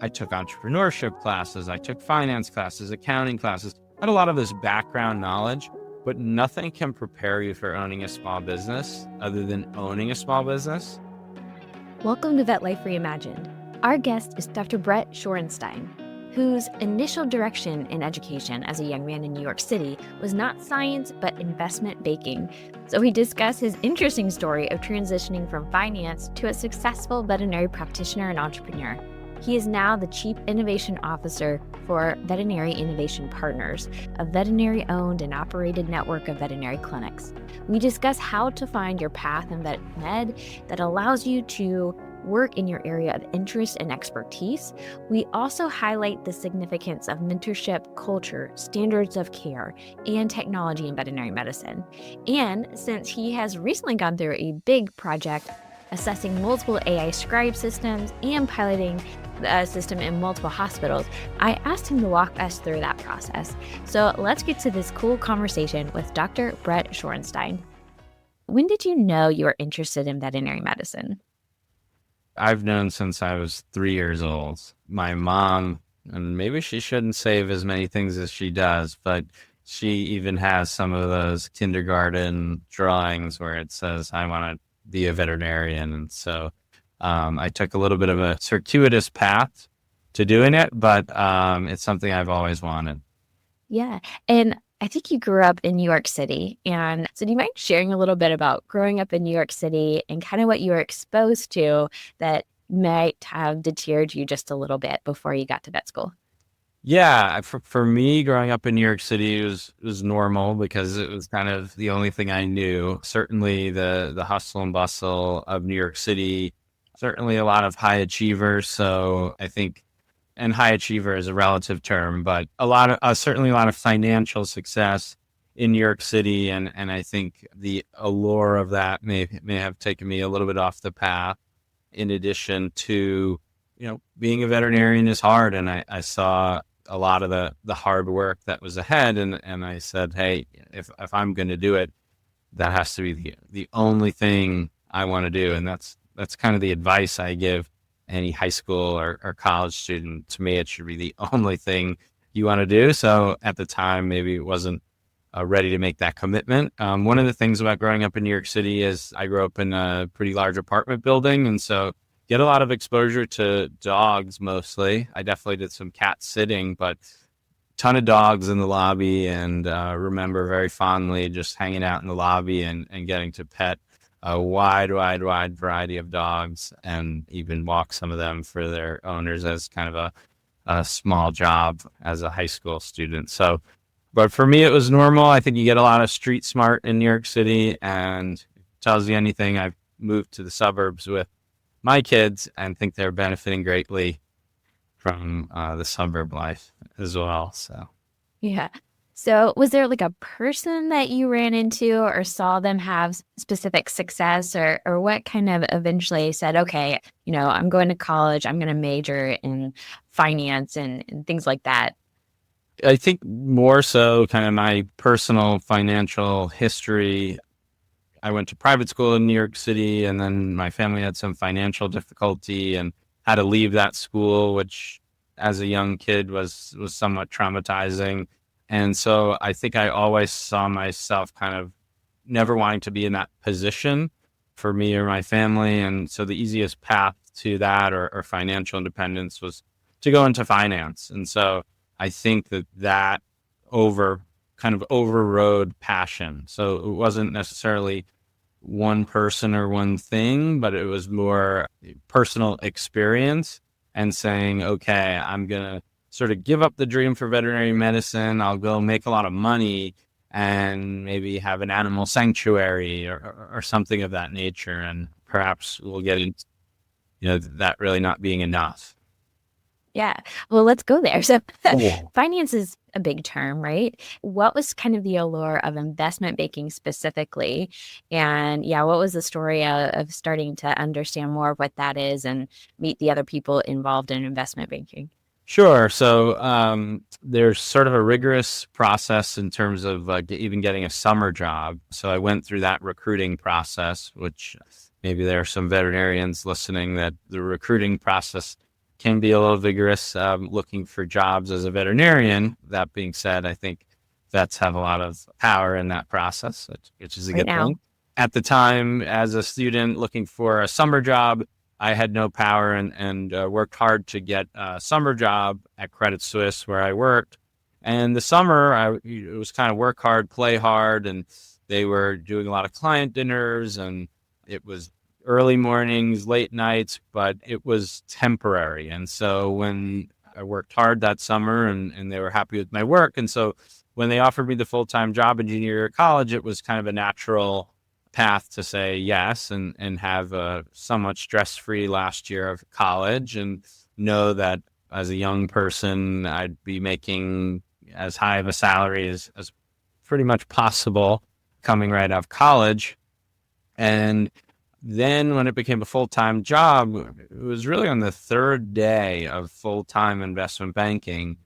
I took entrepreneurship classes, I took finance classes, accounting classes, I had a lot of this background knowledge, but nothing can prepare you for owning a small business other than owning a small business. Welcome to Vet Life Reimagined. Our guest is Dr. Brett Shorenstein, whose initial direction in education as a young man in New York City was not science, but investment banking. So we discuss his interesting story of transitioning from finance to a successful veterinary practitioner and entrepreneur. He is now the Chief Innovation Officer for Veterinary Innovation Partners, a veterinary-owned and operated network of veterinary clinics. We discuss how to find your path in vet med that allows you to work in your area of interest and expertise. We also highlight the significance of mentorship, culture, standards of care, and technology in veterinary medicine. And since he has recently gone through a big project assessing multiple AI scribe systems and piloting a system in multiple hospitals, I asked him to walk us through that process. So let's get to this cool conversation with Dr. Brett Shorenstein. When did you know you were interested in veterinary medicine? I've known since I was 3 years old. My mom, and maybe she shouldn't save as many things as she does, but she even has some of those kindergarten drawings where it says, I want to be a veterinarian. And so I took a little bit of a circuitous path to doing it, but it's something I've always wanted. Yeah. And I think you grew up in New York City. And so do you mind sharing a little bit about growing up in New York City and kind of what you were exposed to that might have deterred you just a little bit before you got to vet school? Yeah, for me, growing up in New York City was normal because it was kind of the only thing I knew. Certainly the hustle and bustle of New York City, certainly a lot of high achievers. So I think, and high achiever is a relative term, but certainly a lot of financial success in New York City. And I think the allure of that may have taken me a little bit off the path. In addition to, being a veterinarian is hard. And I saw a lot of the hard work that was ahead. And I said, hey, if I'm going to do it, that has to be the only thing I want to do. And that's kind of the advice I give any high school or college student. To me, it should be the only thing you want to do. So at the time, maybe it wasn't ready to make that commitment. One of the things about growing up in New York City is I grew up in a pretty large apartment building. And so get a lot of exposure to dogs mostly. I definitely did some cat sitting, but ton of dogs in the lobby, and remember very fondly just hanging out in the lobby and getting to pet a wide variety of dogs and even walk some of them for their owners as kind of a small job as a high school student. So, but for me, it was normal. I think you get a lot of street smart in New York City, and if it tells you anything, I've moved to the suburbs with my kids and think they're benefiting greatly from the suburb life as well. So, Yeah. So was there like a person that you ran into or saw them have specific success, or what kind of eventually said, okay, I'm going to college, I'm going to major in finance and things like that? I think more so kind of my personal financial history. I went to private school in New York City, and then my family had some financial difficulty and had to leave that school, which as a young kid was somewhat traumatizing. And so I think I always saw myself kind of never wanting to be in that position for me or my family. And so the easiest path to that or financial independence was to go into finance. And so I think that overrode passion. So it wasn't necessarily one person or one thing, but it was more personal experience and saying, okay, I'm going to sort of give up the dream for veterinary medicine. I'll go make a lot of money and maybe have an animal sanctuary or something of that nature. And perhaps we'll get into, that really not being enough. Yeah. Well, let's go there. So Cool. finance is a big term, right? What was kind of the allure of investment banking specifically? And what was the story of starting to understand more of what that is and meet the other people involved in investment banking? Sure. So there's sort of a rigorous process in terms of even getting a summer job. So I went through that recruiting process, which maybe there are some veterinarians listening that the recruiting process can be a little vigorous looking for jobs as a veterinarian. That being said, I think vets have a lot of power in that process, which is a Right good now. thing. At the time, as a student looking for a summer job, I had no power and worked hard to get a summer job at Credit Suisse where I worked. And the summer, it was kind of work hard, play hard, and they were doing a lot of client dinners, and it was early mornings, late nights, but it was temporary. And so when I worked hard that summer and they were happy with my work. And so when they offered me the full-time job in junior year of college, it was kind of a natural path to say yes and have a somewhat stress-free last year of college and know that as a young person, I'd be making as high of a salary as pretty much possible coming right out of college. And then when it became a full-time job, it was really on the third day of full-time investment banking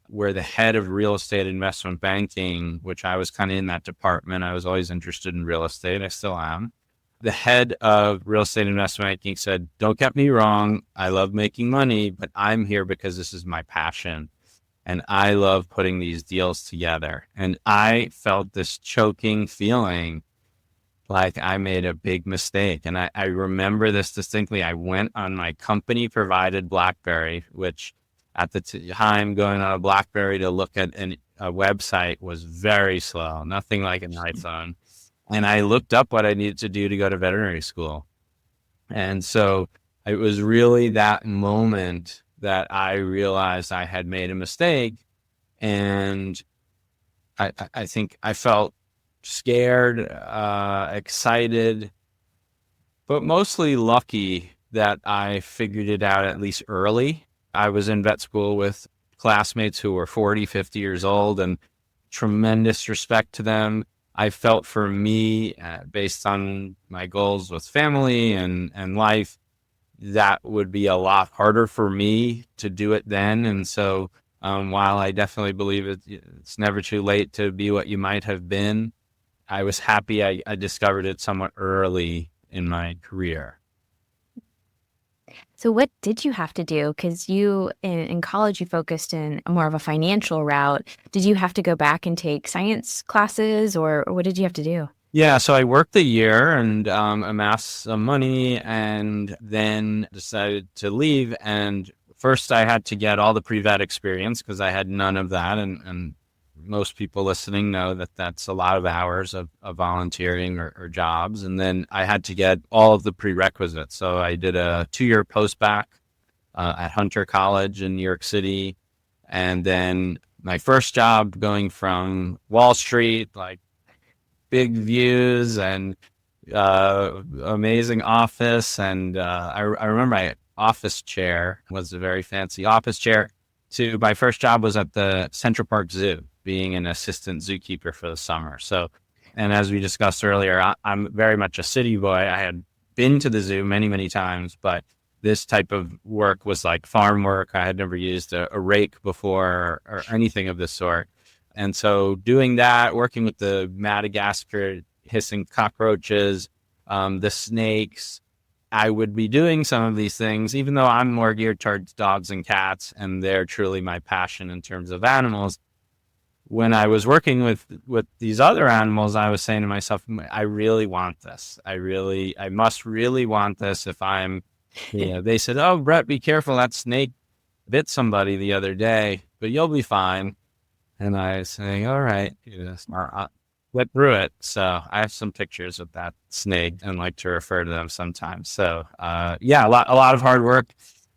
where the head of real estate investment banking, which I was kind of in that department, I was always interested in real estate. I still am. The head of real estate investment banking said, "Don't get me wrong. I love making money, but I'm here because this is my passion. And I love putting these deals together." And I felt this choking feeling like I made a big mistake. And I remember this distinctly. I went on my company provided BlackBerry, which at the time going on a BlackBerry to look at a website was very slow, nothing like an iPhone. And I looked up what I needed to do to go to veterinary school. And so it was really that moment that I realized I had made a mistake. And I think I felt scared, excited, but mostly lucky that I figured it out at least early. I was in vet school with classmates who were 40, 50 years old, and tremendous respect to them. I felt for me, based on my goals with family and life, that would be a lot harder for me to do it then. And so while I definitely believe it's never too late to be what you might have been, I was happy I discovered it somewhat early in my career. So what did you have to do? Because you in college, you focused in more of a financial route. Did you have to go back and take science classes, or what did you have to do? Yeah, so I worked a year and amassed some money and then decided to leave. And first I had to get all the pre-vet experience because I had none of that. And most people listening know that that's a lot of hours of volunteering or jobs. And then I had to get all of the prerequisites. So I did a 2-year post-bac at Hunter College in New York City. And then my first job going from Wall Street, like big views and amazing office. And I remember my office chair was a very fancy office chair. To my first job was at the Central Park Zoo, being an assistant zookeeper for the summer. So, and as we discussed earlier, I'm very much a city boy. I had been to the zoo many, many times, but this type of work was like farm work. I had never used a rake before or anything of this sort. And so doing that, working with the Madagascar hissing cockroaches, the snakes, I would be doing some of these things, even though I'm more geared towards dogs and cats, and they're truly my passion in terms of animals. When I was working with these other animals, I was saying to myself, I really want this. I must really want this if I'm, they said, "Oh, Brett, be careful. That snake bit somebody the other day, but you'll be fine." And I was saying, "All right, I'll get through it." So I have some pictures of that snake and like to refer to them sometimes. So yeah, a lot of hard work,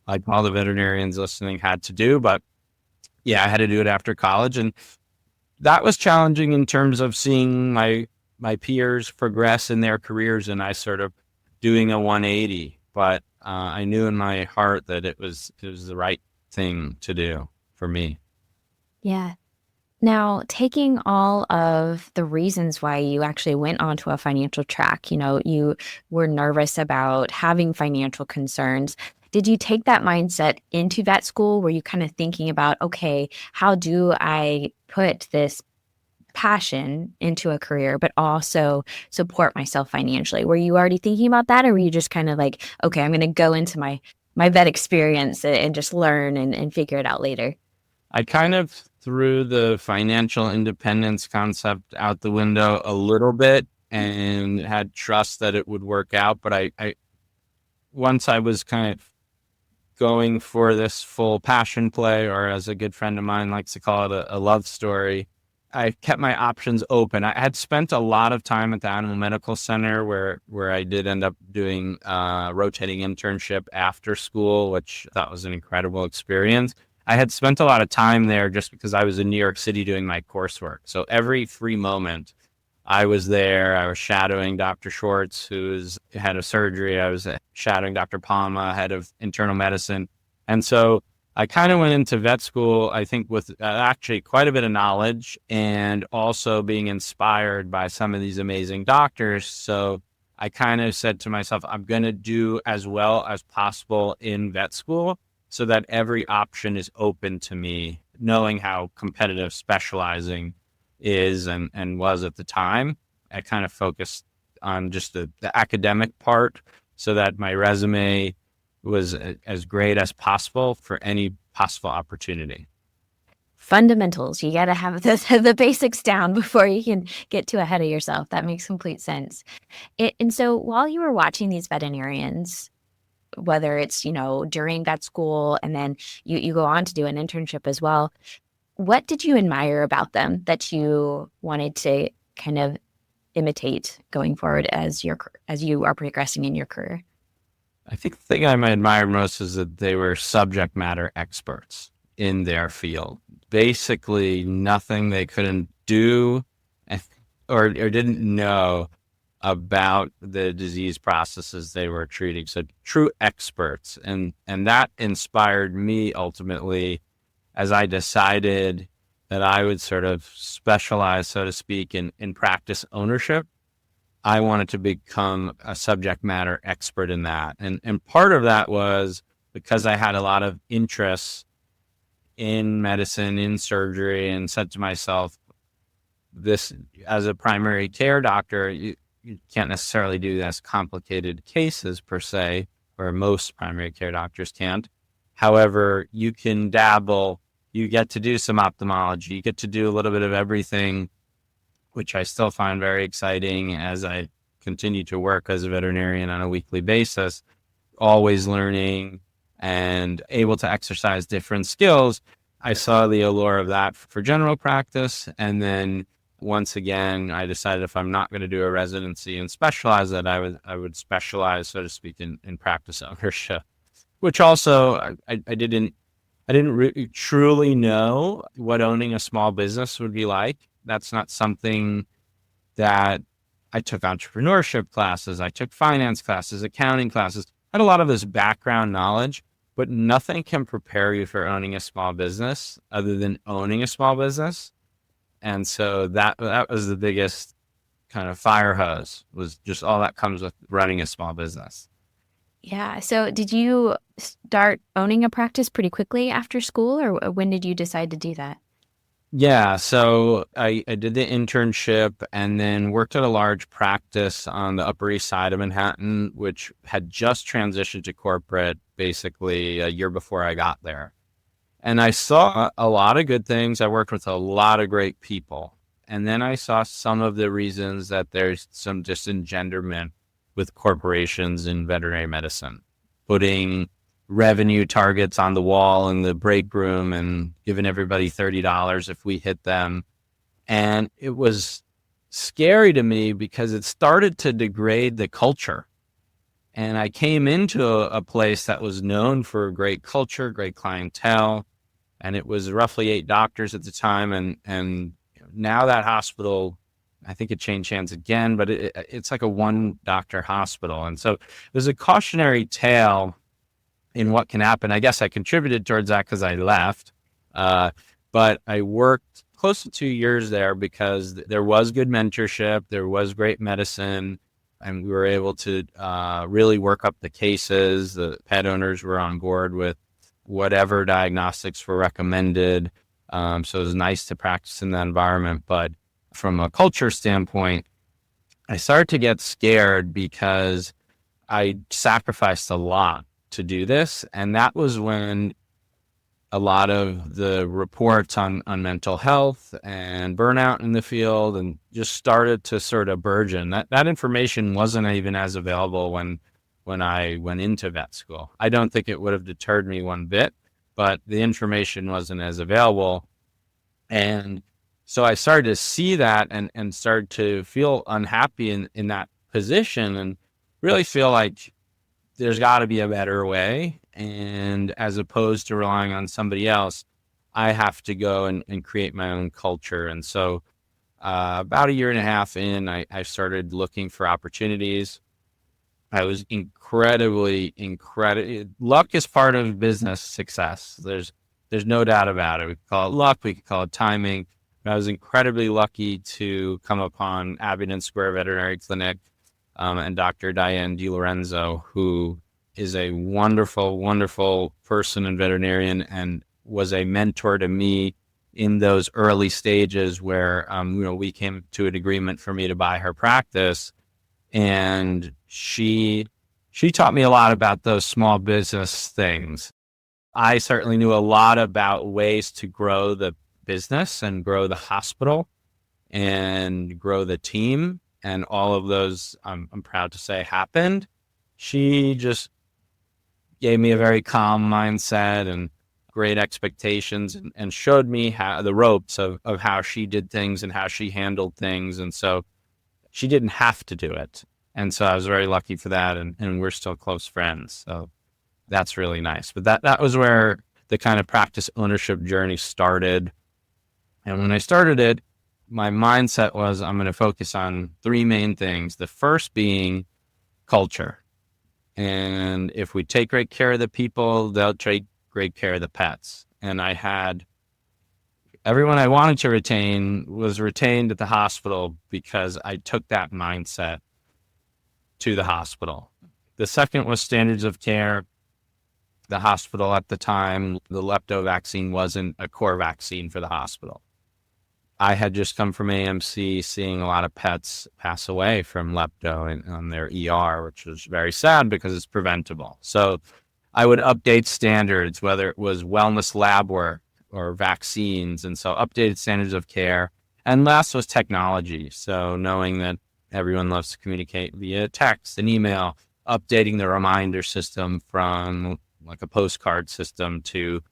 like all the veterinarians listening had to do. But yeah, I had to do it after college, and that was challenging in terms of seeing my peers progress in their careers, and I sort of doing a 180. But I knew in my heart that it was the right thing to do for me. Yeah. Now, taking all of the reasons why you actually went onto a financial track, you were nervous about having financial concerns. Did you take that mindset into vet school? Were you kind of thinking about, okay, how do I put this passion into a career, but also support myself financially? Were you already thinking about that? Or were you just kind of like, okay, I'm going to go into my my vet experience and just learn and figure it out later. I kind of threw the financial independence concept out the window a little bit and had trust that it would work out. But I once I was kind of going for this full passion play, or as a good friend of mine likes to call it, a love story, I kept my options open. I had spent a lot of time at the Animal Medical Center where I did end up doing a rotating internship after school, which I thought was an incredible experience. I had spent a lot of time there just because I was in New York City doing my coursework. So every free moment I was there. I was shadowing Dr. Schwartz, who's head of surgery. I was shadowing Dr. Palma, head of internal medicine. And so I kind of went into vet school, I think, with actually quite a bit of knowledge and also being inspired by some of these amazing doctors. So I kind of said to myself, I'm going to do as well as possible in vet school so that every option is open to me, knowing how competitive specializing is and was at the time. I kind of focused on just the academic part so that my resume was as great as possible for any possible opportunity. Fundamentals. You got to have the basics down before you can get too ahead of yourself. That makes complete sense. And so while you were watching these veterinarians, whether it's, during vet school and then you go on to do an internship as well, what did you admire about them that you wanted to kind of imitate going forward as you are progressing in your career? I think the thing I admire most is that they were subject matter experts in their field. Basically, nothing they couldn't do or didn't know about the disease processes they were treating. So true experts. And that inspired me ultimately as I decided that I would sort of specialize, so to speak, in practice ownership. I wanted to become a subject matter expert in that. And part of that was because I had a lot of interests in medicine, in surgery, and said to myself, this, as a primary care doctor, you can't necessarily do this complicated cases per se, or most primary care doctors can't. However, you can dabble, you get to do some ophthalmology, you get to do a little bit of everything, which I still find very exciting as I continue to work as a veterinarian on a weekly basis, always learning and able to exercise different skills. I saw the allure of that for general practice. And then once again, I decided if I'm not going to do a residency and specialize, that I would specialize, so to speak, in practice ownership, which also I didn't really truly know what owning a small business would be like. That's not something that I took entrepreneurship classes. I took finance classes, accounting classes. I had a lot of this background knowledge, but nothing can prepare you for owning a small business other than owning a small business. And so that was the biggest kind of fire hose, was just all that comes with running a small business. Yeah. So did you start owning a practice pretty quickly after school, or when did you decide to do that? Yeah, so I did the internship and then worked at a large practice on the Upper East Side of Manhattan, which had just transitioned to corporate basically a year before I got there. And I saw a lot of good things. I worked with a lot of great people. And then I saw some of the reasons that there's some disengenderment with corporations in veterinary medicine, putting revenue targets on the wall in the break room and giving everybody $30 if we hit them. And it was scary to me because it started to degrade the culture. And I came into a place that was known for great culture, great clientele, and it was roughly 8 doctors at the time. And now that hospital, I think it changed hands again, but it's like a 1-doctor hospital. And so there's a cautionary tale in what can happen. I guess I contributed towards that because I left, but I worked close to 2 years there because there was good mentorship, there was great medicine, and we were able to really work up the cases. The pet owners were on board with whatever diagnostics were recommended. So it was nice to practice in that environment. But from a culture standpoint, I started to get scared because I sacrificed a lot to do this. And that was when a lot of the reports on mental health and burnout in the field and just started to sort of burgeon. That information wasn't even as available when I went into vet school. I don't think it would have deterred me one bit, but the information wasn't as available. And so I started to see that and started to feel unhappy in that position and really feel like there's got to be a better way. And as opposed to relying on somebody else, I have to go and create my own culture. And so about a year and a half in, I started looking for opportunities. I was incredibly luck is part of business success. There's no doubt about it. We could call it luck. We could call it timing. But I was incredibly lucky to come upon Abingdon Square Veterinary Clinic and Dr. Diane DiLorenzo, who is a wonderful, wonderful person and veterinarian and was a mentor to me in those early stages where, we came to an agreement for me to buy her practice. And she taught me a lot about those small business things. I certainly knew a lot about ways to grow the business and grow the hospital and grow the team. And all of those, I'm proud to say, happened. She just gave me a very calm mindset and great expectations and showed me how the ropes of how she did things and how she handled things. And so she didn't have to do it. And so I was very lucky for that. And we're still close friends. So that's really nice. But that was where the kind of practice ownership journey started. And when I started it, my mindset was I'm going to focus on three main things. The first being culture. And if we take great care of the people, they'll take great care of the pets. And I had everyone I wanted to retain was retained at the hospital because I took that mindset to the hospital. The second was standards of care. The hospital at the time, the lepto vaccine wasn't a core vaccine for the hospital. I had just come from AMC seeing a lot of pets pass away from lepto on their ER, which was very sad because it's preventable. So I would update standards, whether it was wellness lab work or vaccines. And so updated standards of care. And last was technology. So knowing that everyone loves to communicate via text and email, updating the reminder system from like a postcard system to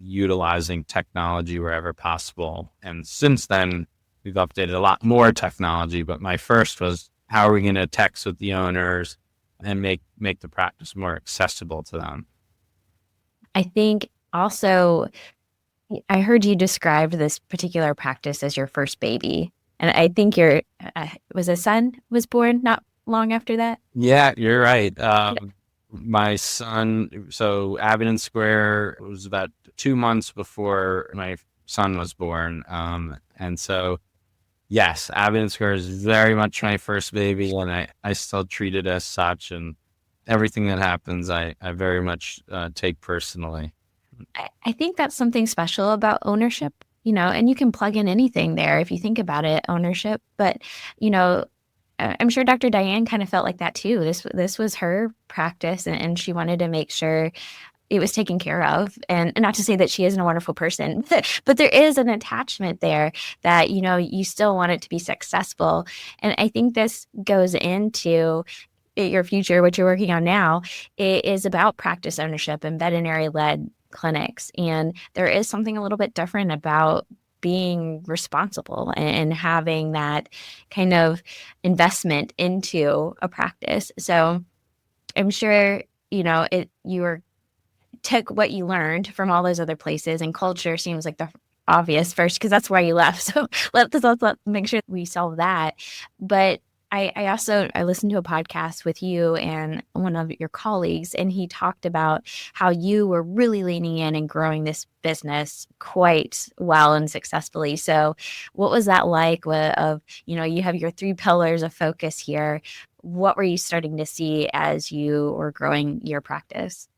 utilizing technology wherever possible. And since then, we've updated a lot more technology. But my first was, how are we going to text with the owners and make the practice more accessible to them? I think also, I heard you describe this particular practice as your first baby. And I think was a son was born not long after that? Yeah, you're right. My son, so Abingdon Square was about 2 months before my son was born. And so, yes, Abingdon Square is very much my first baby, and I still treat it as such. And everything that happens, I very much take personally. I think that's something special about ownership, and you can plug in anything there if you think about it, ownership. But, I'm sure Dr. Diane kind of felt like that too. This was her practice, and she wanted to make sure it was taken care of. And not to say that she isn't a wonderful person, but there is an attachment there that, you still want it to be successful. And I think this goes into your future, what you're working on now. It is about practice ownership and veterinary-led clinics. And there is something a little bit different about being responsible and having that kind of investment into a practice. So I'm sure, took what you learned from all those other places, and culture seems like the obvious first because that's why you left. So let's make sure we solve that. But I listened to a podcast with you and one of your colleagues, and he talked about how you were really leaning in and growing this business quite well and successfully. So what was that like you have your 3 pillars of focus here. What were you starting to see as you were growing your practice?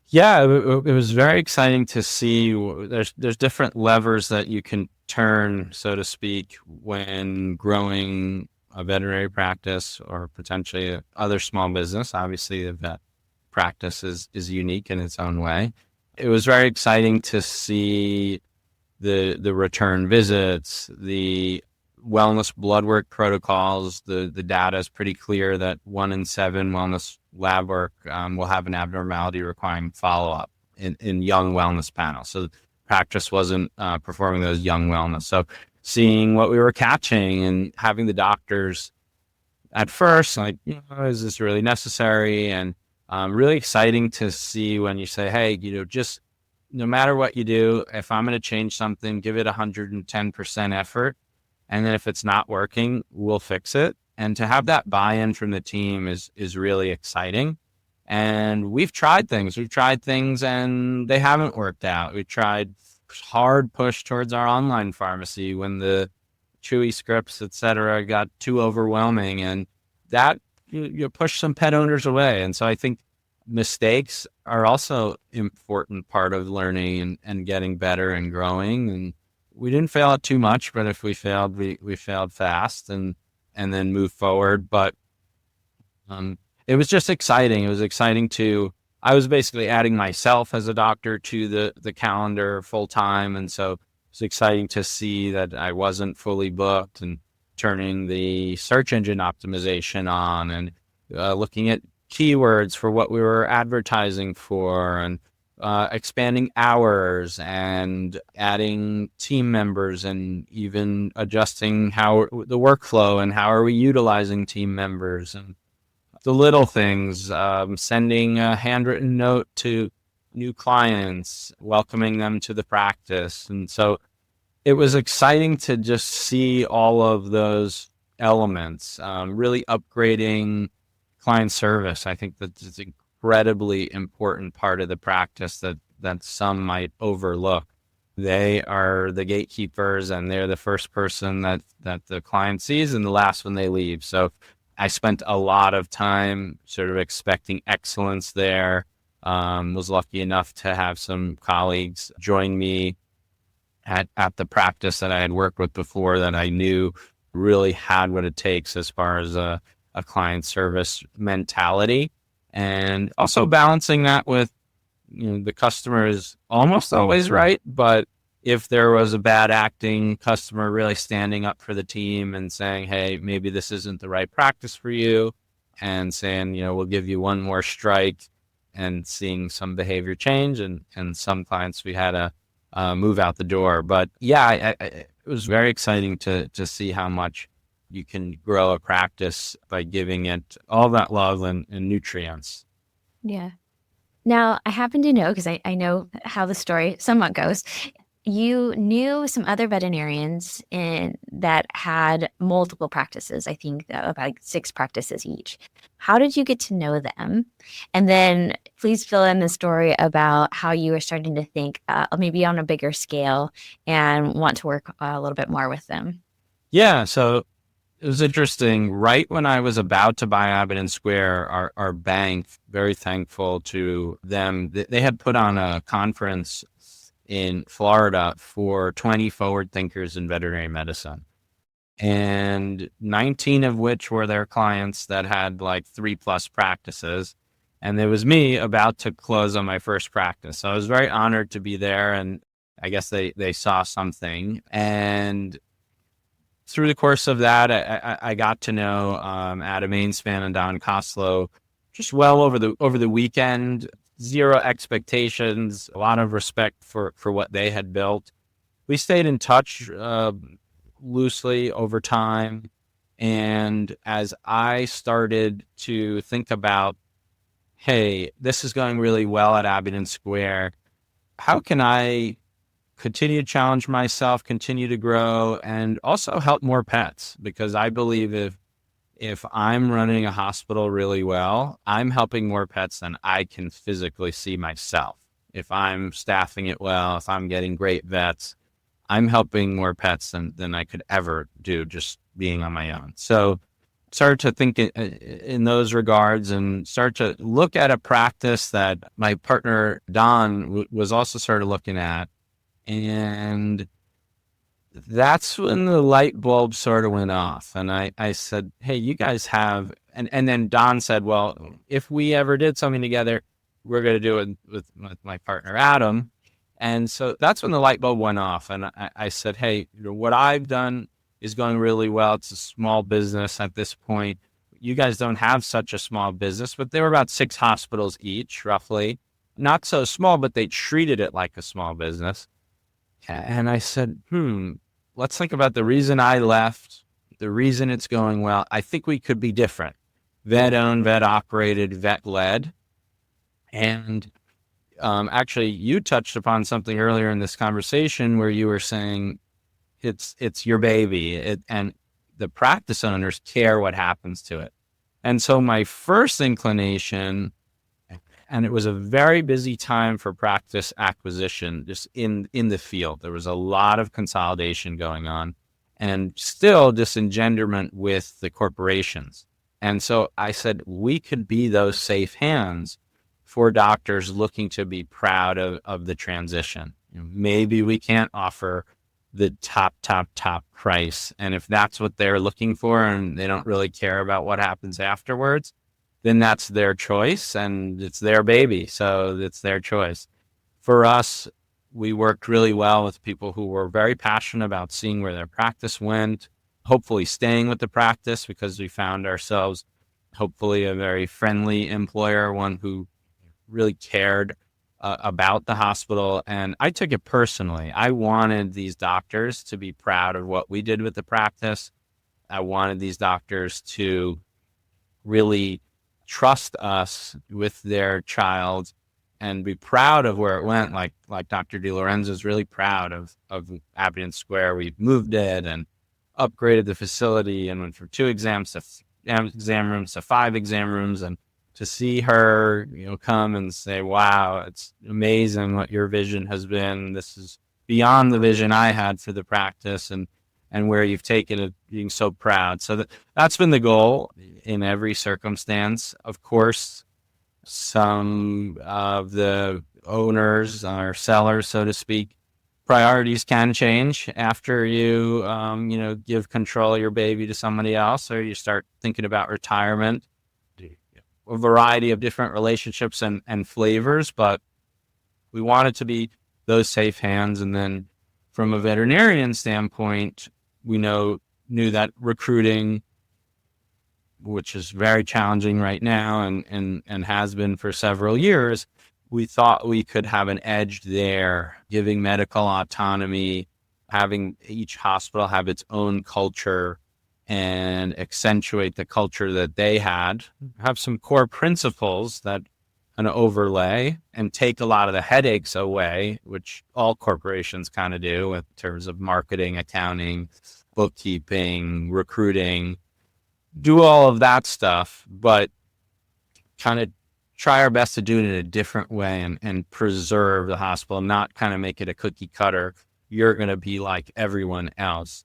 Yeah, it was very exciting to see. There's different levers that you can turn, so to speak, when growing a veterinary practice or potentially other small business, obviously a vet practice is unique in its own way. It was very exciting to see the return visits, the wellness blood work protocols. The data is pretty clear that 1 in 7 wellness lab work will have an abnormality requiring follow-up in young wellness panels. So practice wasn't performing those young wellness. So seeing what we were catching and having the doctors at first, like, is this really necessary? And really exciting to see when you say, hey, just no matter what you do, if I'm going to change something, give it 110% effort. And then if it's not working, we'll fix it. And to have that buy-in from the team is really exciting. And we've tried things and they haven't worked out. We tried hard push towards our online pharmacy when the Chewy scripts, et cetera, got too overwhelming, and that you push some pet owners away. And so I think mistakes are also important part of learning and getting better and growing. And we didn't fail at too much, but if we failed, we failed fast and then move forward. But it was just exciting. It was exciting I was basically adding myself as a doctor to the calendar full time. And so it's exciting to see that I wasn't fully booked, and turning the search engine optimization on and looking at keywords for what we were advertising for, and expanding hours and adding team members, and even adjusting how the workflow and how are we utilizing team members, and the little things, sending a handwritten note to new clients, welcoming them to the practice. And so it was exciting to just see all of those elements, really upgrading client service. I think that's an incredibly important part of the practice that some might overlook. They are the gatekeepers, and they're the first person that the client sees and the last when they leave. So I spent a lot of time sort of expecting excellence there. Was lucky enough to have some colleagues join me at the practice that I had worked with before that I knew really had what it takes as far as a client service mentality, and also balancing that with, the customer is almost always right, but if there was a bad acting customer, really standing up for the team and saying, hey, maybe this isn't the right practice for you, and saying, we'll give you one more strike, and seeing some behavior change. And some clients we had to move out the door. But yeah, it was very exciting to see how much you can grow a practice by giving it all that love and nutrients. Yeah. Now, I happen to know, because I know how the story somewhat goes, you knew some other veterinarians that had multiple practices, I think about 6 practices each. How did you get to know them? And then please fill in the story about how you were starting to think maybe on a bigger scale and want to work a little bit more with them. Yeah, so it was interesting. Right when I was about to buy Abbott & Square, our bank, very thankful to them, they had put on a conference in Florida for 20 forward thinkers in veterinary medicine, and 19 of which were their clients that had like 3+ practices. And there was me about to close on my first practice. So I was very honored to be there, and I guess they saw something. And through the course of that, I got to know Adam Ainspan and Don Coslow just well over the weekend. Zero expectations, a lot of respect for what they had built. We stayed in touch loosely over time. And as I started to think about, hey, this is going really well at Abbott & Square, how can I continue to challenge myself, continue to grow, and also help more pets? Because I believe if I'm running a hospital really well, I'm helping more pets than I can physically see myself. If I'm staffing it well, if I'm getting great vets, I'm helping more pets than I could ever do just being on my own. So started to think in those regards, and start to look at a practice that my partner Don was also started looking at. And that's when the light bulb sort of went off. And I said, hey, you guys have, and then Don said, well, if we ever did something together, we're going to do it with my partner, Adam. And so that's when the light bulb went off. And I said, hey, what I've done is going really well. It's a small business at this point. You guys don't have such a small business, but there were about 6 hospitals each, roughly. Not so small, but they treated it like a small business. And I said, let's think about the reason I left, the reason it's going well. I think we could be different. Vet owned, vet operated, vet led. And actually, you touched upon something earlier in this conversation where you were saying it's your baby, and the practice owners care what happens to it. And so my first inclination, and it was a very busy time for practice acquisition, just in the field. There was a lot of consolidation going on and still disengenderment with the corporations. And so I said, we could be those safe hands for doctors looking to be proud of the transition. Maybe we can't offer the top price. And if that's what they're looking for and they don't really care about what happens afterwards, then that's their choice and it's their baby. So it's their choice. For us, we worked really well with people who were very passionate about seeing where their practice went, hopefully staying with the practice because we found ourselves hopefully a very friendly employer, one who really cared about the hospital. And I took it personally. I wanted these doctors to be proud of what we did with the practice. I wanted these doctors to really trust us with their child and be proud of where it went. Like Dr. DiLorenzo is really proud of Abingdon Square. We moved it and upgraded the facility and went from 2 exam rooms to 5 exam rooms. And to see her, come and say, wow, it's amazing what your vision has been. This is beyond the vision I had for the practice and where you've taken it, being so proud. So that's been the goal in every circumstance. Of course, some of the owners or sellers, so to speak, priorities can change after you, give control of your baby to somebody else, or you start thinking about retirement. A variety of different relationships and flavors, but we wanted to be those safe hands. And then from a veterinarian standpoint, we knew that recruiting, which is very challenging right now and has been for several years, we thought we could have an edge there, giving medical autonomy, having each hospital have its own culture and accentuate the culture that they had, have some core principles that kind of overlay and take a lot of the headaches away, which all corporations kind of do in terms of marketing, accounting, bookkeeping, recruiting, do all of that stuff, but kind of try our best to do it in a different way and preserve the hospital, not kind of make it a cookie cutter. You're going to be like everyone else.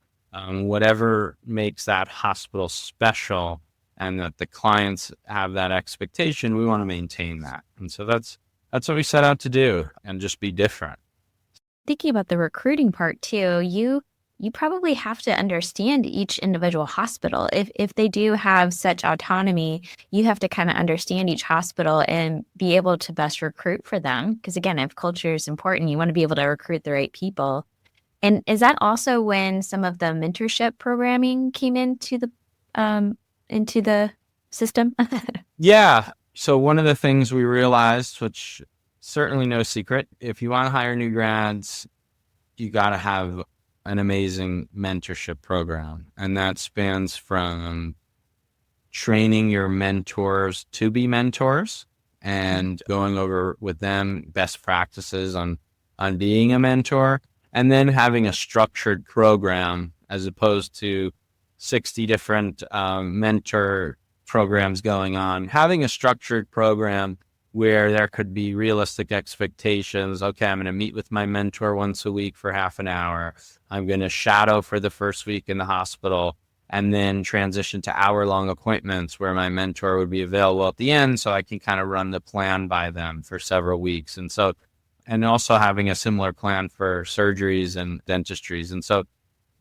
Whatever makes that hospital special and that the clients have that expectation, we want to maintain that. And so that's what we set out to do and just be different. Thinking about the recruiting part too, you probably have to understand each individual hospital. If they do have such autonomy, you have to kind of understand each hospital and be able to best recruit for them. Because again, if culture is important, you want to be able to recruit the right people. And is that also when some of the mentorship programming came into the system? Yeah. So one of the things we realized, which certainly no secret, if you want to hire new grads, you got to have an amazing mentorship program. And that spans from training your mentors to be mentors and going over with them best practices on being a mentor. And then having a structured program as opposed to 60 different mentor programs going on. Having a structured program where there could be realistic expectations. Okay, I'm going to meet with my mentor once a week for half an hour. I'm going to shadow for the first week in the hospital and then transition to hour-long appointments where my mentor would be available at the end so I can kind of run the plan by them for several weeks. And also having a similar plan for surgeries and dentistries. And so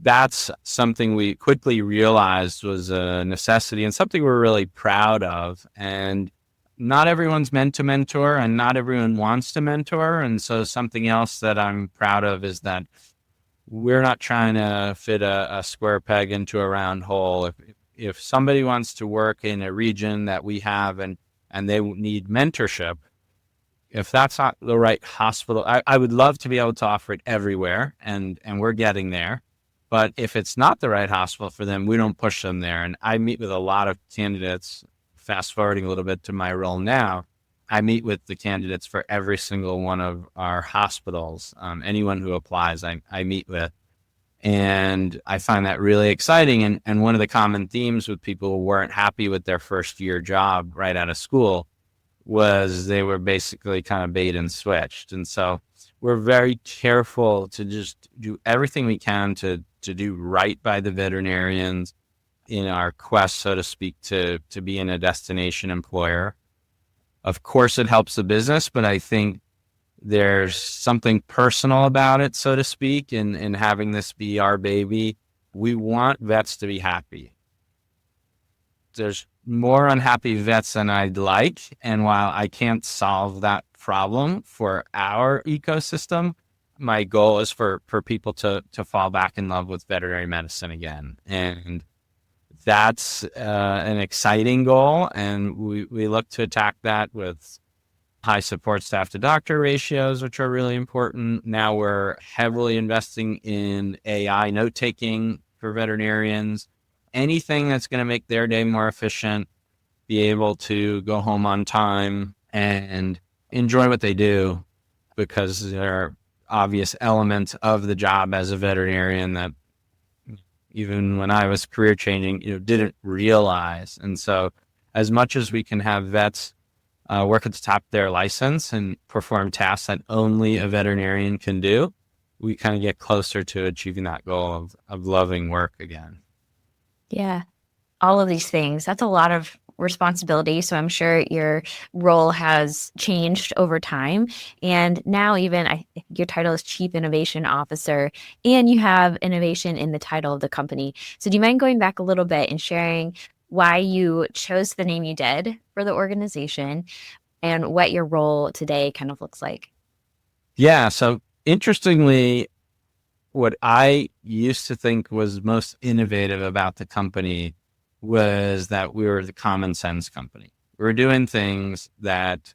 that's something we quickly realized was a necessity and something we're really proud of. And not everyone's meant to mentor and not everyone wants to mentor. And so something else that I'm proud of is that we're not trying to fit a square peg into a round hole. If somebody wants to work in a region that we have and they need mentorship, if that's not the right hospital, I would love to be able to offer it everywhere, and we're getting there. But if it's not the right hospital for them, we don't push them there. And I meet with a lot of candidates, fast forwarding a little bit to my role now, I meet with the candidates for every single one of our hospitals. Anyone who applies, I meet with. And I find that really exciting. And one of the common themes with people who weren't happy with their first year job right out of school was they were basically kind of bait and switched. And so we're very careful to just do everything we can to do right by the veterinarians in our quest, so to speak, to be in a destination employer. Of course, it helps the business, but I think there's something personal about it, so to speak, in having this be our baby. We want vets to be happy. There's more unhappy vets than I'd like. And while I can't solve that problem for our ecosystem, my goal is for people to fall back in love with veterinary medicine again. And that's an exciting goal. And we look to attack that with high support staff to doctor ratios, which are really important. Now we're heavily investing in AI note-taking for veterinarians. Anything that's going to make their day more efficient, be able to go home on time and enjoy what they do, because there are obvious elements of the job as a veterinarian that even when I was career changing, didn't realize. And so as much as we can have vets work at the top of their license and perform tasks that only a veterinarian can do, we kind of get closer to achieving that goal of loving work again. Yeah. All of these things. That's a lot of responsibility. So I'm sure your role has changed over time. And now even your title is Chief Innovation Officer, and you have innovation in the title of the company. So do you mind going back a little bit and sharing why you chose the name you did for the organization and what your role today kind of looks like? Yeah. So interestingly, what I used to think was most innovative about the company was that we were the common sense company. We were doing things that,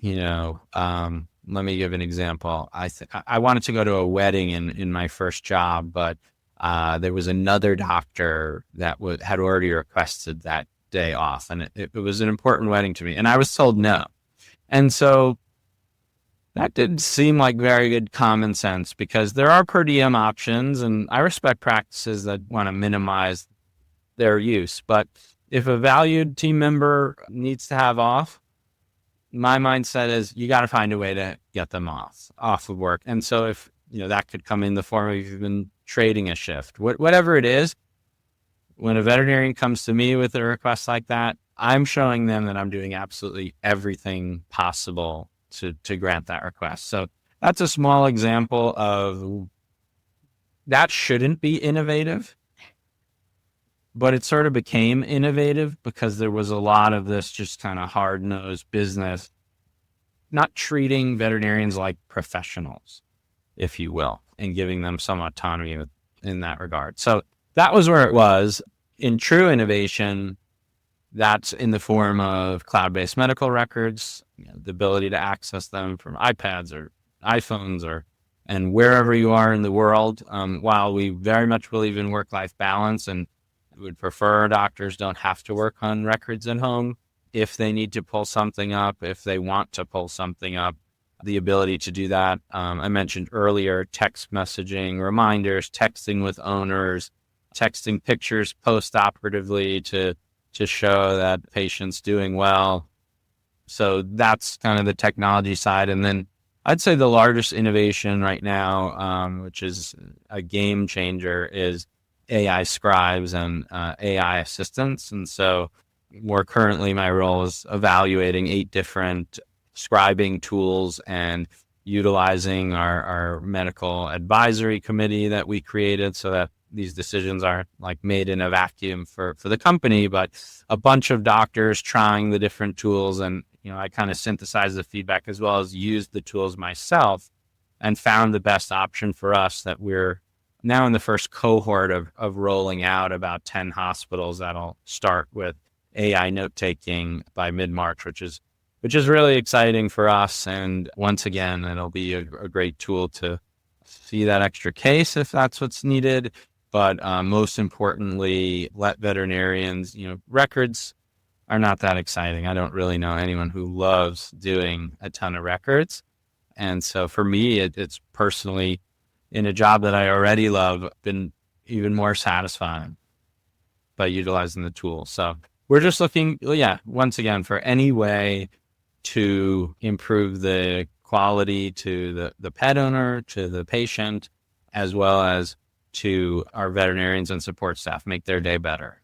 let me give an example. I wanted to go to a wedding in my first job, but there was another doctor that had already requested that day off, and it was an important wedding to me, and I was told no. And so that didn't seem like very good common sense, because there are per diem options, and I respect practices that want to minimize their use. But if a valued team member needs to have off, my mindset is you got to find a way to get them off of work. And so if, that could come in the form of even trading a shift, whatever it is, when a veterinarian comes to me with a request like that, I'm showing them that I'm doing absolutely everything possible to grant that request. So that's a small example of that shouldn't be innovative, but it sort of became innovative because there was a lot of this just kind of hard-nosed business, not treating veterinarians like professionals, if you will, and giving them some autonomy in that regard. So that was where it was. In true innovation, that's in the form of cloud-based medical records, the ability to access them from iPads or iPhones and wherever you are in the world. While we very much believe in work-life balance and would prefer doctors don't have to work on records at home, if they need to pull something up, if they want to pull something up, the ability to do that. I mentioned earlier, text messaging, reminders, texting with owners, texting pictures post-operatively to show that the patient's doing well. So that's kind of the technology side. And then I'd say the largest innovation right now, which is a game changer, is AI scribes and AI assistants. And so more currently, my role is evaluating 8 different scribing tools and utilizing our medical advisory committee that we created so that these decisions aren't like made in a vacuum for the company, but a bunch of doctors trying the different tools. And, I kind of synthesized the feedback as well as used the tools myself and found the best option for us that we're now in the first cohort of rolling out about 10 hospitals that'll start with AI note taking by mid-March, which is really exciting for us. And once again, it'll be a great tool to see that extra case if that's what's needed. But most importantly, let veterinarians, records are not that exciting. I don't really know anyone who loves doing a ton of records. And so for me, it's personally in a job that I already love, been even more satisfying by utilizing the tool. So we're just looking, once again, for any way to improve the quality to the pet owner, to the patient, as well as to our veterinarians and support staff, make their day better.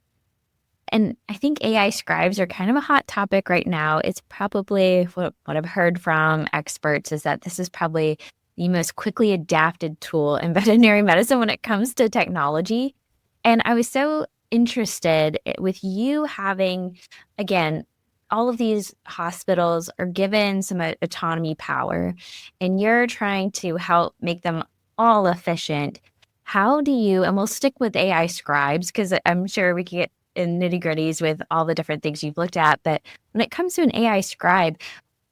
And I think AI scribes are kind of a hot topic right now. It's probably what I've heard from experts is that this is probably the most quickly adapted tool in veterinary medicine when it comes to technology. And I was so interested with you having, again, all of these hospitals are given some autonomy power, and you're trying to help make them all efficient. How do you, and we'll stick with AI scribes because I'm sure we can get in nitty gritties with all the different things you've looked at, but when it comes to an AI scribe,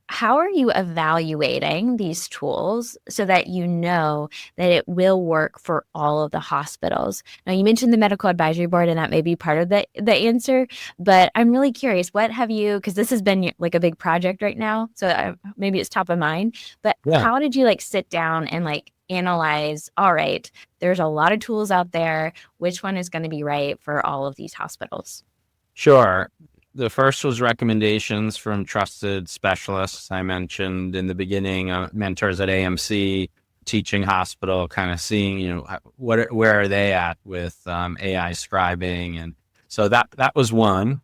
how are you evaluating these tools so that you know that it will work for all of the hospitals? Now, you mentioned the medical advisory board, and that may be part of the answer, but I'm really curious, what have you, because this has been like a big project right now, so maybe it's top of mind, but how did you sit down and analyze, all right, there's a lot of tools out there, which one is going to be right for all of these hospitals? Sure. The first was recommendations from trusted specialists. I mentioned in the beginning, mentors at AMC, teaching hospital, kind of seeing, where are they at with AI scribing. And so that was one,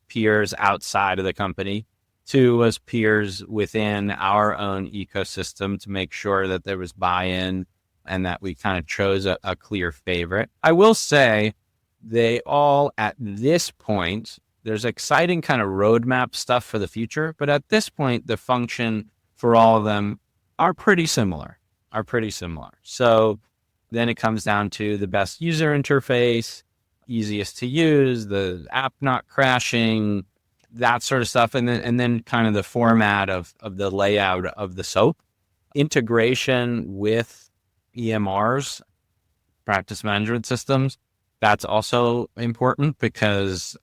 peers outside of the company. Two was peers within our own ecosystem to make sure that there was buy-in and that we kind of chose a clear favorite. I will say they all, at this point, there's exciting kind of roadmap stuff for the future, but at this point, the function for all of them are pretty similar. So then it comes down to the best user interface, easiest to use, the app not crashing, that sort of stuff. And then kind of the format of the layout of the SOAP. Integration with EMRs, practice management systems, that's also important because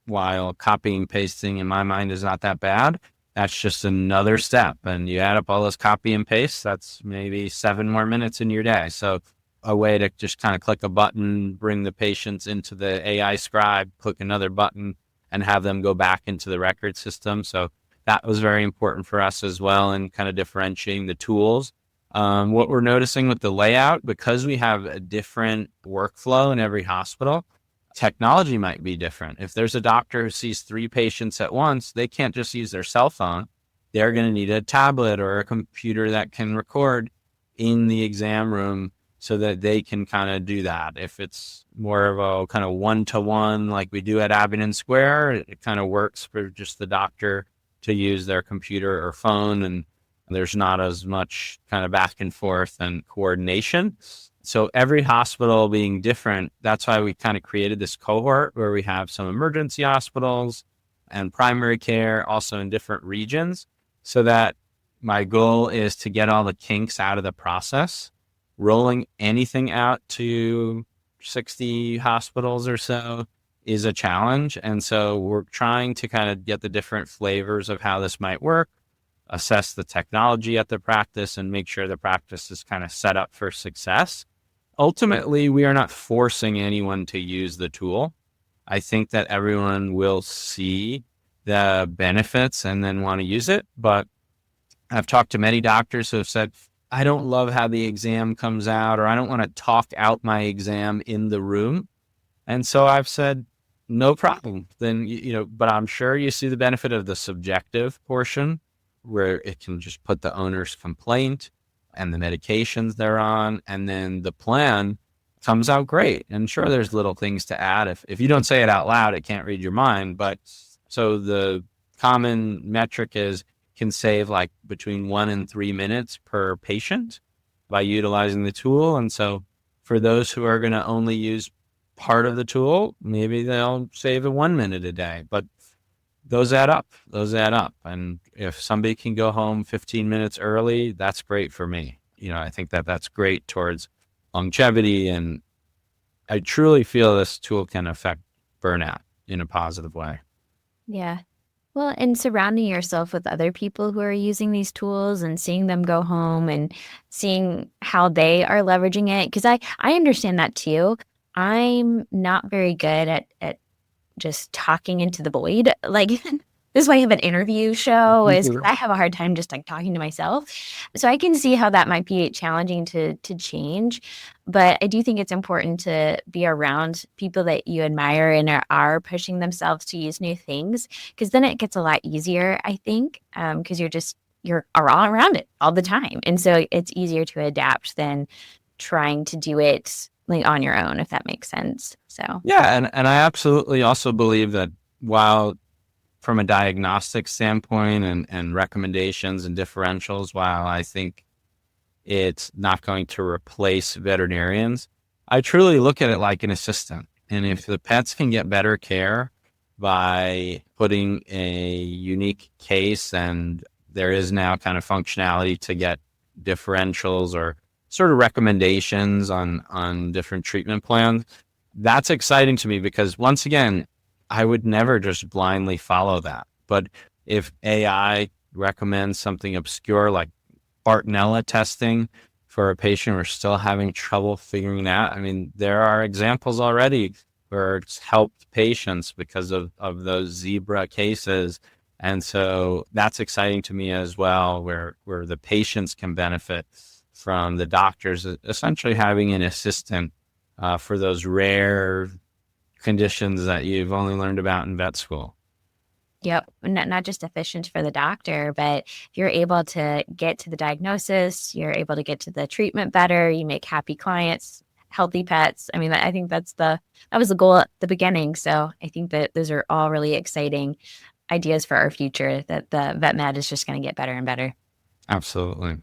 while copying and pasting in my mind is not that bad, that's just another step. And you add up all those copy and paste, that's maybe 7 more minutes in your day. So a way to just kind of click a button, bring the patients into the AI scribe, click another button, and have them go back into the record system. So that was very important for us as well in kind of differentiating the tools. What we're noticing with the layout, because we have a different workflow in every hospital, technology might be different. If there's a doctor who sees 3 patients at once, they can't just use their cell phone. They're going to need a tablet or a computer that can record in the exam room so that they can kind of do that. If it's more of a kind of one-to-one like we do at Abingdon Square, it kind of works for just the doctor to use their computer or phone, and there's not as much kind of back and forth and coordination. So every hospital being different, that's why we kind of created this cohort where we have some emergency hospitals and primary care also in different regions, so that my goal is to get all the kinks out of the process. Rolling anything out to 60 hospitals or so is a challenge. And so we're trying to kind of get the different flavors of how this might work, assess the technology at the practice, and make sure the practice is kind of set up for success. Ultimately, we are not forcing anyone to use the tool. I think that everyone will see the benefits and then want to use it. But I've talked to many doctors who have said, I don't love how the exam comes out, or I don't want to talk out my exam in the room. And so I've said, no problem. Then, but I'm sure you see the benefit of the subjective portion where it can just put the owner's complaint and the medications they're on, and then the plan comes out great. And sure, there's little things to add. If you don't say it out loud, it can't read your mind. But so the common metric is can save like between 1 and 3 minutes per patient by utilizing the tool. And so for those who are going to only use part of the tool, maybe they'll save 1 minute a day, but those add up. And if somebody can go home 15 minutes early, that's great for me. I think that that's great towards longevity. And I truly feel this tool can affect burnout in a positive way. Yeah. Well, and surrounding yourself with other people who are using these tools and seeing them go home and seeing how they are leveraging it. Because I understand that too. I'm not very good at just talking into the void. Like this is why I have an interview show, is 'cause I have a hard time just like talking to myself. So I can see how that might be challenging to change. But I do think it's important to be around people that you admire and are pushing themselves to use new things, because then it gets a lot easier, I think, because you're all around it all the time. And so it's easier to adapt than trying to do it like on your own, if that makes sense. So Yeah, and I absolutely also believe that while from a diagnostic standpoint and recommendations and differentials, while I think it's not going to replace veterinarians, I truly look at it like an assistant. And if the pets can get better care by putting a unique case, and there is now kind of functionality to get differentials or sort of recommendations on different treatment plans, that's exciting to me, because once again, I would never just blindly follow that. But if AI recommends something obscure like Bartonella testing for a patient we're still having trouble figuring out, I mean, there are examples already where it's helped patients because of those zebra cases. And so that's exciting to me as well, where the patients can benefit from the doctors essentially having an assistant for those rare conditions that you've only learned about in vet school. yep, not just efficient for the doctor, but you're able to get to the diagnosis, you're able to get to the treatment better, you make happy clients, healthy pets. I mean, I think that was the goal at the beginning. So I think that those are all really exciting ideas for our future, that the vet med is just going to get better and better. Absolutely.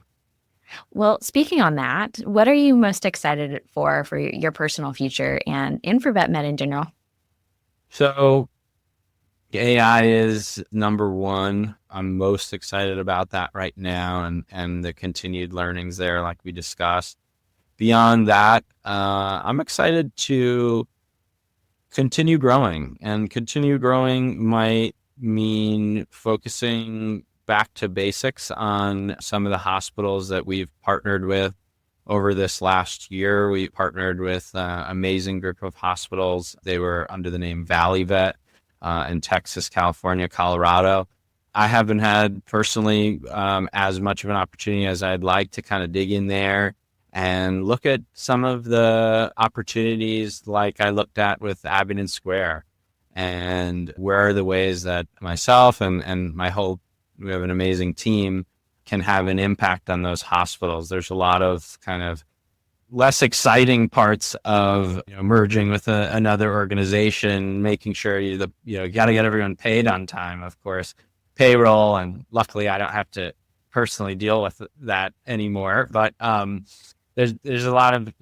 Well, speaking on that, what are you most excited for your personal future and for vet med in general? So AI is number one. I'm most excited about that right now, and the continued learnings there, like we discussed. Beyond that, I'm excited to continue growing, and continue growing might mean focusing back to basics on some of the hospitals that we've partnered with over this last year. We partnered with an amazing group of hospitals. They were under the name Valley Vet in Texas, California, Colorado. I haven't had personally as much of an opportunity as I'd like to kind of dig in there and look at some of the opportunities like I looked at with Abingdon Square, and where are the ways that myself and my whole, we have an amazing team, can have an impact on those hospitals. There's a lot of kind of less exciting parts of merging with another organization, making sure you got to get everyone paid on time, of course, payroll, and luckily I don't have to personally deal with that anymore. But there's a lot of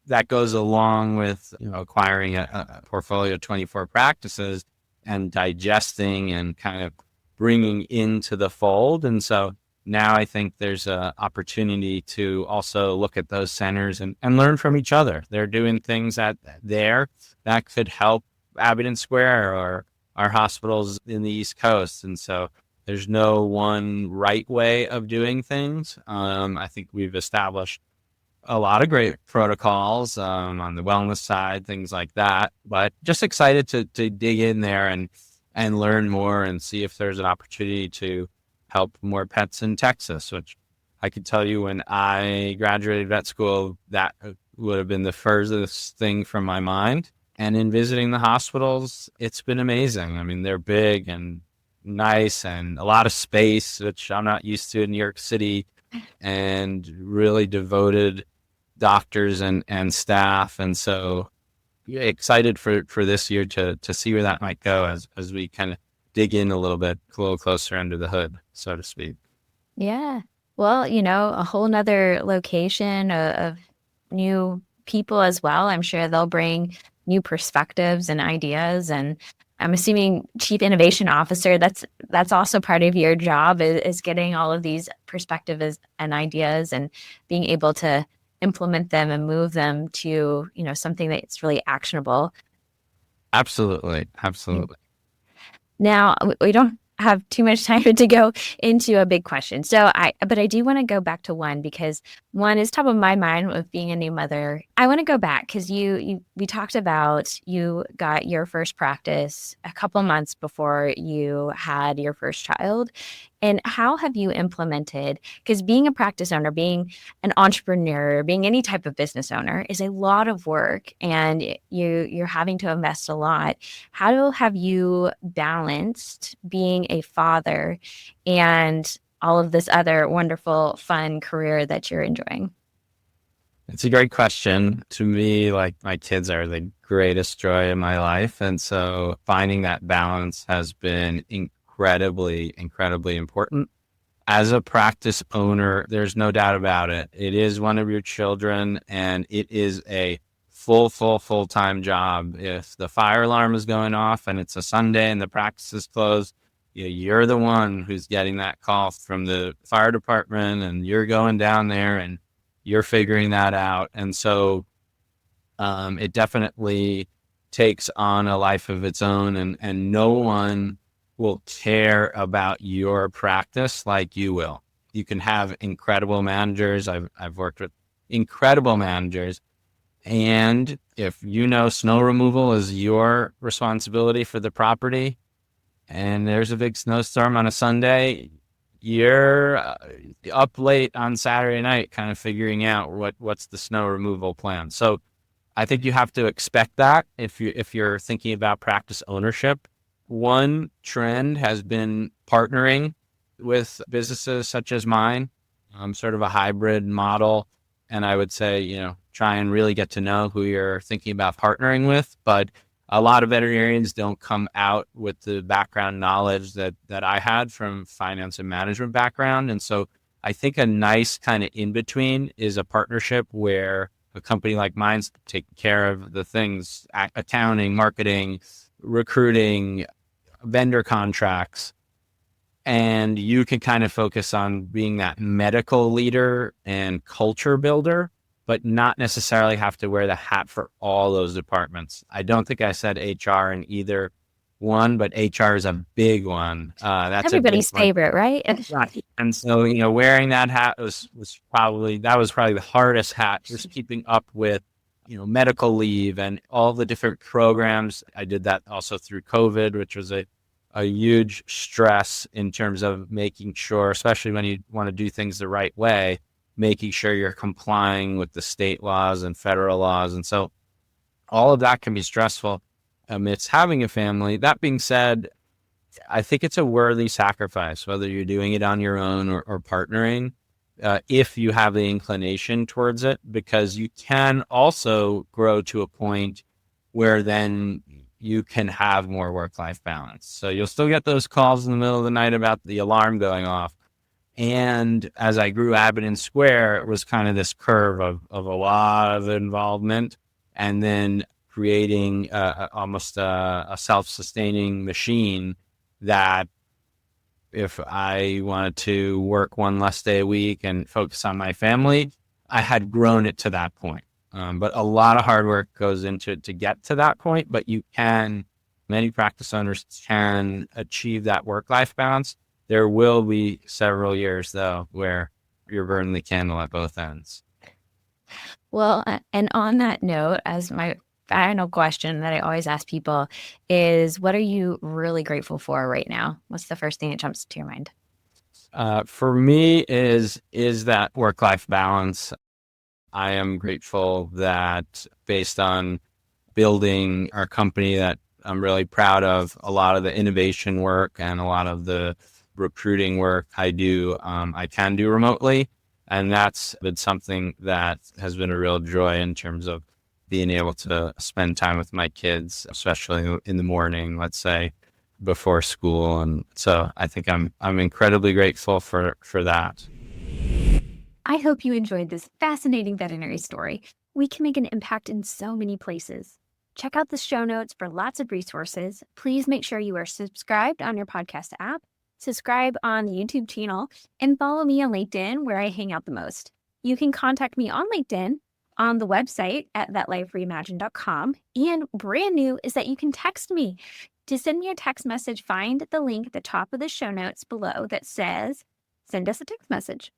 that goes along with acquiring a portfolio of 24 practices and digesting and kind of bringing into the fold. And so now I think there's an opportunity to also look at those centers and learn from each other. They're doing things that could help Abingdon Square or our hospitals in the East Coast. And so there's no one right way of doing things. I think we've established a lot of great protocols on the wellness side, things like that. But just excited to dig in there and learn more and see if there's an opportunity to help more pets in Texas, which I could tell you when I graduated vet school, that would have been the furthest thing from my mind. And in visiting the hospitals, it's been amazing. I mean, they're big and nice and a lot of space, which I'm not used to in New York City, and really devoted doctors and staff. And so yeah, excited for this year to see where that might go as we kind of dig in a little closer under the hood, so to speak. Yeah. Well, a whole nother location of new people as well. I'm sure they'll bring new perspectives and ideas. And I'm assuming Chief Innovation Officer, that's also part of your job is getting all of these perspectives and ideas and being able to implement them and move them to, something that's really actionable. Absolutely. Absolutely. Now, we don't have too much time to go into a big question. But I do want to go back to one because one is top of my mind with being a new mother. I want to go back because we talked about you got your first practice a couple months before you had your first child. And how have you implemented, because being a practice owner, being an entrepreneur, being any type of business owner is a lot of work and you're having to invest a lot. How have you balanced being a father and all of this other wonderful, fun career that you're enjoying? It's a great question. To me, like my kids are the greatest joy in my life. And so finding that balance has been incredibly, incredibly important. As a practice owner, there's no doubt about it. It is one of your children and it is a full-time job. If the fire alarm is going off and it's a Sunday and the practice is closed, you're the one who's getting that call from the fire department and you're going down there and you're figuring that out. And so it definitely takes on a life of its own, and no one will care about your practice like you will. You can have incredible managers. I've worked with incredible managers. And if snow removal is your responsibility for the property and there's a big snowstorm on a Sunday, you're up late on Saturday night kind of figuring out what's the snow removal plan. So I think you have to expect that if you're thinking about practice ownership. One trend has been partnering with businesses such as mine, sort of a hybrid model. And I would say, try and really get to know who you're thinking about partnering with. But a lot of veterinarians don't come out with the background knowledge that I had from finance and management background. And so I think a nice kind of in between is a partnership where a company like mine's taking care of the things, accounting, marketing, recruiting, vendor contracts, and you can kind of focus on being that medical leader and culture builder, but not necessarily have to wear the hat for all those departments. I don't think I said HR in either one, but HR is a big one. That's Everybody's favorite, right? Right. And so, wearing that hat was probably the hardest hat, just keeping up with, medical leave and all the different programs. I did that also through COVID, which was a huge stress in terms of making sure, especially when you want to do things the right way, making sure you're complying with the state laws and federal laws. And so all of that can be stressful amidst having a family. That being said, I think it's a worthy sacrifice, whether you're doing it on your own or partnering, if you have the inclination towards it, because you can also grow to a point where then you can have more work-life balance. So you'll still get those calls in the middle of the night about the alarm going off. And as I grew Abbott Square, it was kind of this curve of a lot of involvement and then creating almost a self-sustaining machine that if I wanted to work one less day a week and focus on my family, I had grown it to that point. But a lot of hard work goes into it to get to that point, but many practice owners can achieve that work-life balance. There will be several years, though, where you're burning the candle at both ends. Well, and on that note, as my final question that I always ask people is, what are you really grateful for right now? What's the first thing that jumps to your mind? For me is that work-life balance. I am grateful that based on building our company that I'm really proud of a lot of the innovation work and a lot of the recruiting work I do. I can do remotely. And that's been something that has been a real joy in terms of being able to spend time with my kids, especially in the morning, let's say, before school. And so I think I'm incredibly grateful for that. I hope you enjoyed this fascinating veterinary story. We can make an impact in so many places. Check out the show notes for lots of resources. Please make sure you are subscribed on your podcast app, subscribe on the YouTube channel, and follow me on LinkedIn, where I hang out the most. You can contact me on LinkedIn, on the website at vetlifereimagined.com, and brand new is that you can text me. To send me a text message, find the link at the top of the show notes below that says, send us a text message.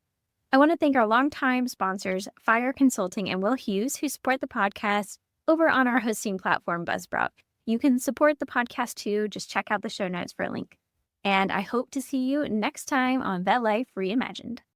I want to thank our longtime sponsors, Fire Consulting and Will Hughes, who support the podcast over on our hosting platform, Buzzsprout. You can support the podcast too. Just check out the show notes for a link. And I hope to see you next time on Vet Life Reimagined.